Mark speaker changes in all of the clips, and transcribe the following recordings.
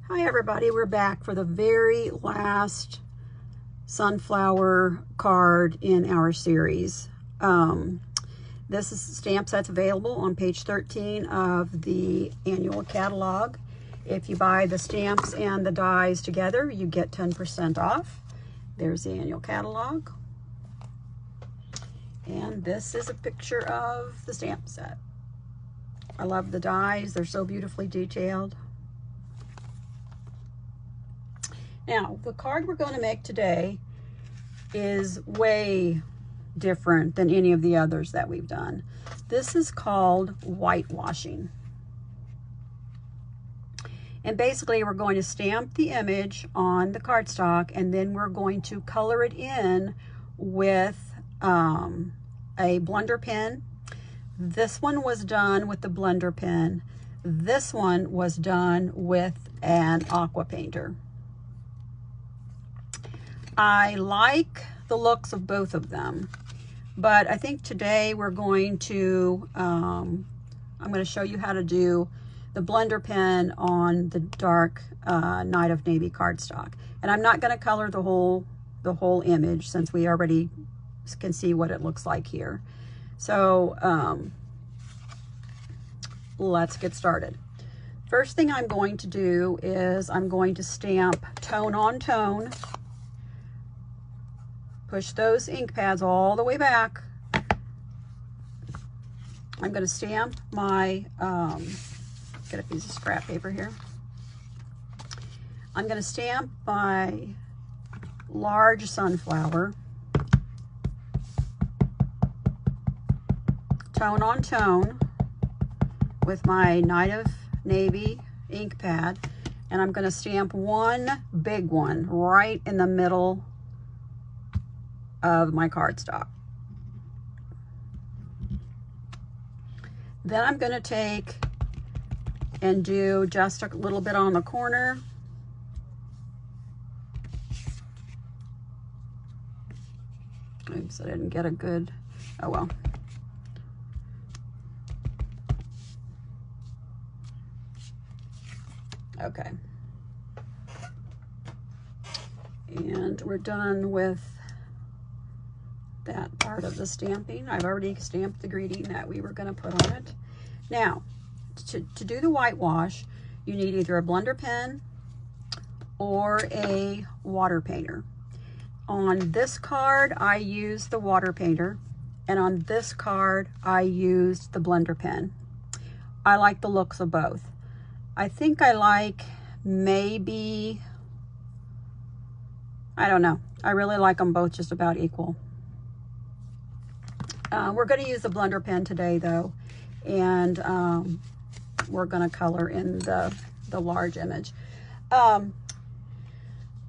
Speaker 1: Hi everybody, we're back for the very last sunflower card in our series. This is stamp sets available on page 13 of the annual catalog. If you buy the stamps and the dies together, you get 10% off. There's the annual catalog. And this is a picture of the stamp set. I love the dies, they're so beautifully detailed. Now, the card we're going to make today is way different than any of the others that we've done. This is called whitewashing. And basically, we're going to stamp the image on the cardstock, and then we're going to color it in with a blender pen. This one was done with the blender pen. This one was done with an aqua painter. I like the looks of both of them, but I think today we're going to, I'm going to show you how to do the blender pen on the dark Night of Navy cardstock. And I'm not going to color the whole image since we already can see what it looks like here. So let's get started. First thing I'm going to do is I'm going to stamp tone on tone. Push those ink pads all the way back. I'm going to stamp my, get a piece of scrap paper here. I'm going to stamp my large sunflower, tone on tone, with my Night of Navy ink pad, and I'm going to stamp one big one right in the middle of my cardstock. Then I'm going to take and do just a little bit on the corner. Oops, I didn't get a good, oh well. Okay. And we're done with that part of the stamping. I've already stamped the greeting that we were going to put on it. Now, to do the whitewash, you need either a blender pen or a water painter. On this card, I used the water painter, and on this card, I used the blender pen. I like the looks of both. I think I like maybe, I don't know. I really like them both just about equal. We're going to use the blender pen today though, and we're going to color in the large image.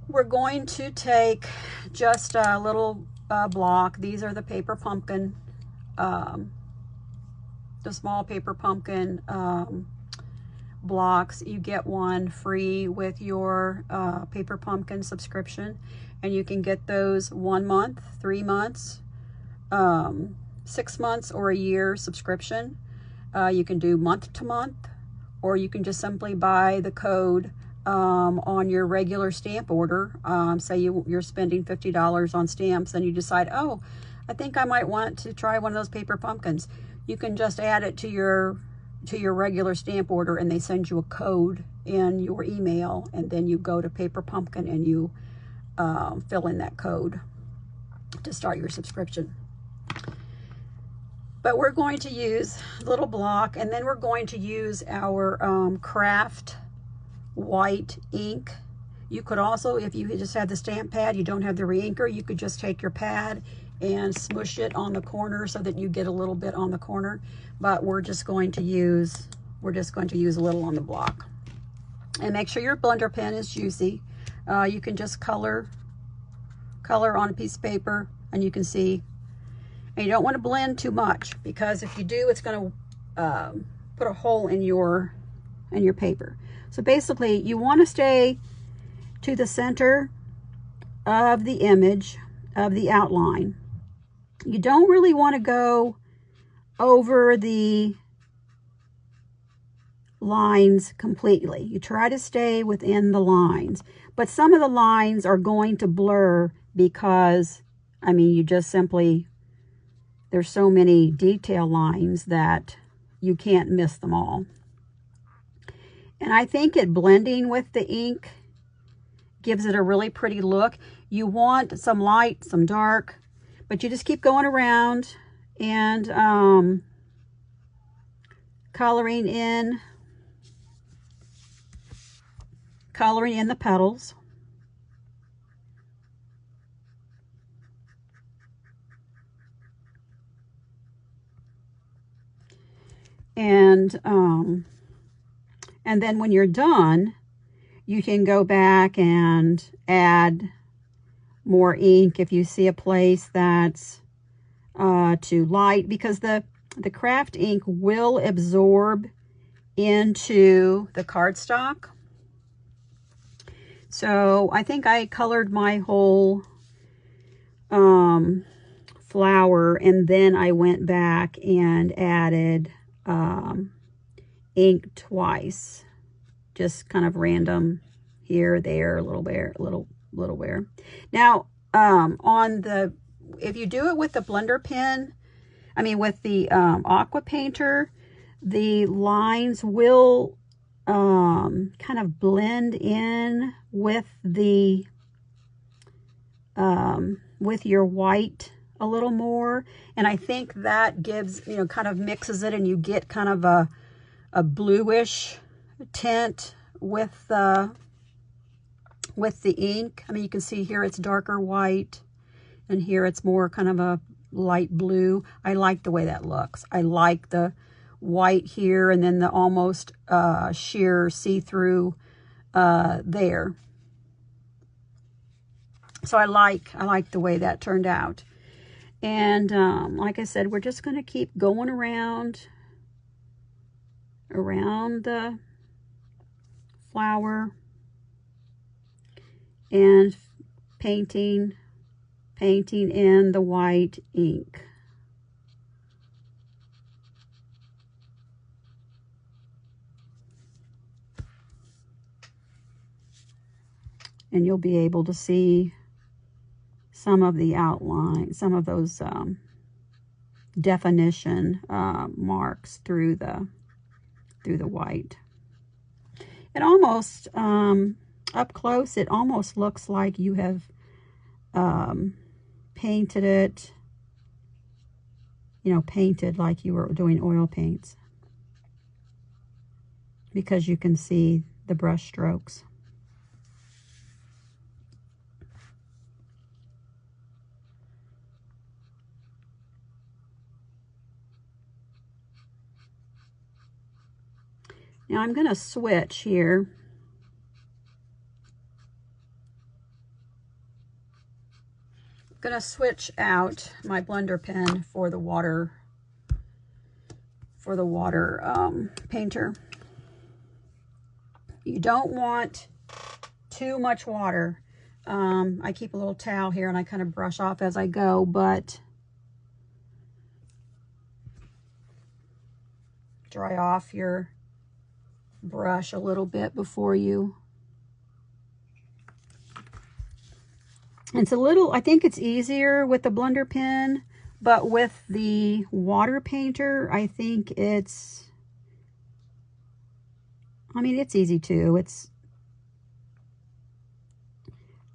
Speaker 1: We're going to take just a little block. These are the paper pumpkin, the small paper pumpkin blocks. You get one free with your paper pumpkin subscription, and you can get those 1 month, 3 months, 6 months, or a year subscription. You can do month to month, or you can just simply buy the code on your regular stamp order. Say you're spending $50 on stamps and you decide, oh, I think I might want to try one of those paper pumpkins. You can just add it to your regular stamp order, and they send you a code in your email, and then you go to Paper Pumpkin and you fill in that code to start your subscription. But we're going to use a little block, and then we're going to use our craft white ink. You could also, if you just have the stamp pad, you don't have the re-inker, you could just take your pad and smush it on the corner so that you get a little bit on the corner. But we're just going to use a little on the block. And make sure your blender pen is juicy. You can just color on a piece of paper, and you can see. And you don't want to blend too much, because if you do, it's going to put a hole in your paper. So basically, you want to stay to the center of the image, of the outline. You don't really want to go over the lines completely. You try to stay within the lines, but some of the lines are going to blur because, I mean, you just simply, there's so many detail lines that you can't miss them all. And I think it blending with the ink gives it a really pretty look. You want some light, some dark, but you just keep going around and coloring in the petals. And then when you're done, you can go back and add more ink if you see a place that's too light, because the craft ink will absorb into the cardstock. So I think I colored my whole flower, and then I went back and added ink twice, just kind of random here, there, a little there, little where. Now, if you do it with the blender pen, I mean with the aqua painter, the lines will kind of blend in with the with your white a little more, and I think that gives, you know, kind of mixes it, and you get kind of a bluish tint with the ink. I mean, you can see here it's darker white, and here it's more kind of a light blue. I like the way that looks. I like the white here, and then the almost sheer see-through there. So I like the way that turned out. And like I said, we're just going to keep going around the flower and painting in the white ink. And you'll be able to see some of the outline, some of those definition marks through the white. It almost, up close, it almost looks like you have painted it, you know, painted like you were doing oil paints, because you can see the brush strokes. Now I'm going to switch here. I'm going to switch out my blender pen for the water painter. You don't want too much water. I keep a little towel here and I kind of brush off as I go, but dry off your brush a little bit before you. It's a little, I think it's easier with the blender pen, but with the water painter, I think it's, I mean, it's easy too.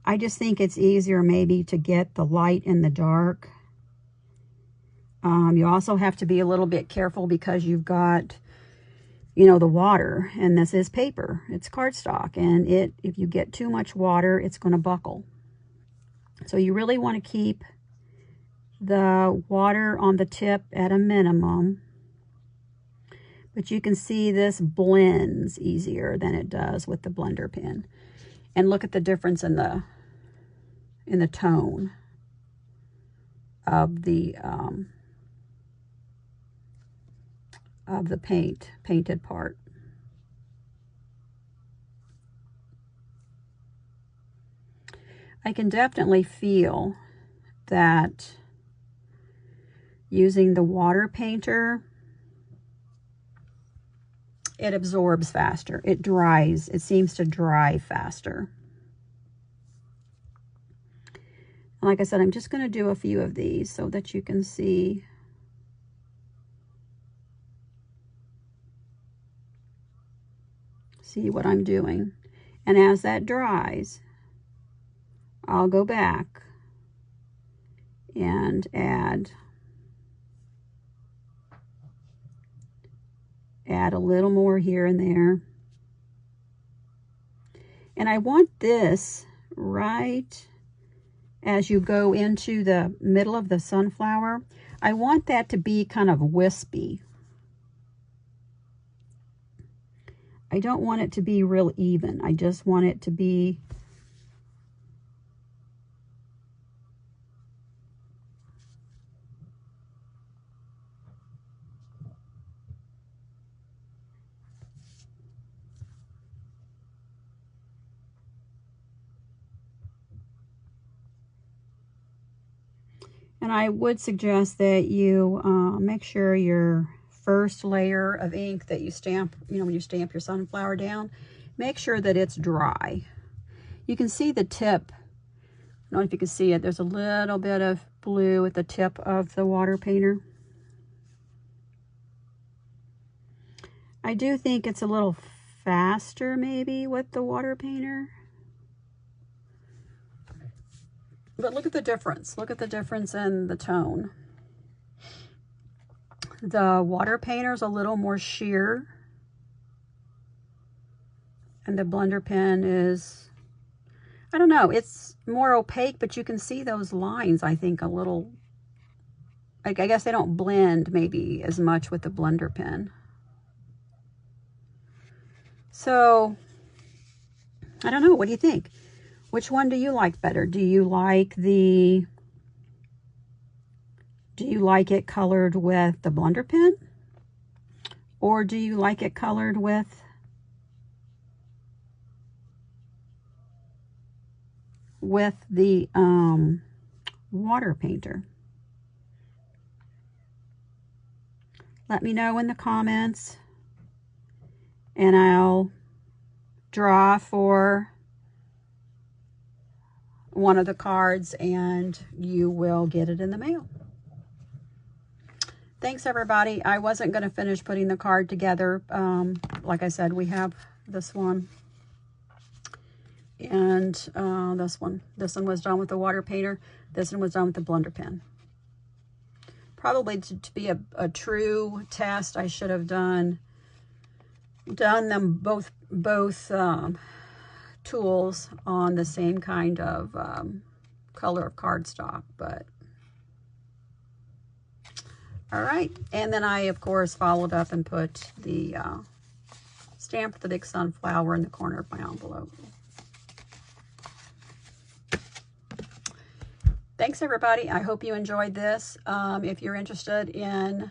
Speaker 1: I just think it's easier maybe to get the light and the dark. You also have to be a little bit careful because you've got, you know, the water, and this is paper, it's cardstock, and if you get too much water, it's going to buckle. So you really want to keep the water on the tip at a minimum, but you can see this blends easier than it does with the blender pen. And look at the difference in the tone of the painted part. I can definitely feel that using the water painter, it absorbs faster. It dries. It seems to dry faster. And like I said, I'm just going to do a few of these so that you can see. See what I'm doing. And as that dries, I'll go back and add a little more here and there. And I want this right as you go into the middle of the sunflower. I want that to be kind of wispy. I don't want it to be real even. I just want it to be and I would suggest that you make sure your first layer of ink that you stamp, you know, when you stamp your sunflower down, make sure that it's dry. You can see the tip. I don't know if you can see it. There's a little bit of blue at the tip of the water painter. I do think it's a little faster maybe with the water painter. But look at the difference. Look at the difference in the tone. The water painter's a little more sheer. And the blender pen is, I don't know, it's more opaque, but you can see those lines, I think, a little, like, I guess they don't blend maybe as much with the blender pen. So, I don't know, what do you think? Which one do you like better? Do you like it colored with the blender pen? Or do you like it colored with the water painter? Let me know in the comments, and I'll draw for one of the cards and you will get it in the mail. Thanks everybody. I wasn't going to finish putting the card together. Like I said, we have this one and this one. This one was done with the water painter. This one was done with the blender pen. Probably to be a true test, I should have done them both tools on the same kind of color of cardstock, but all right. And then I of course followed up and put the stamped the big sunflower in the corner of my envelope. Thanks everybody. I hope you enjoyed this. If you're interested in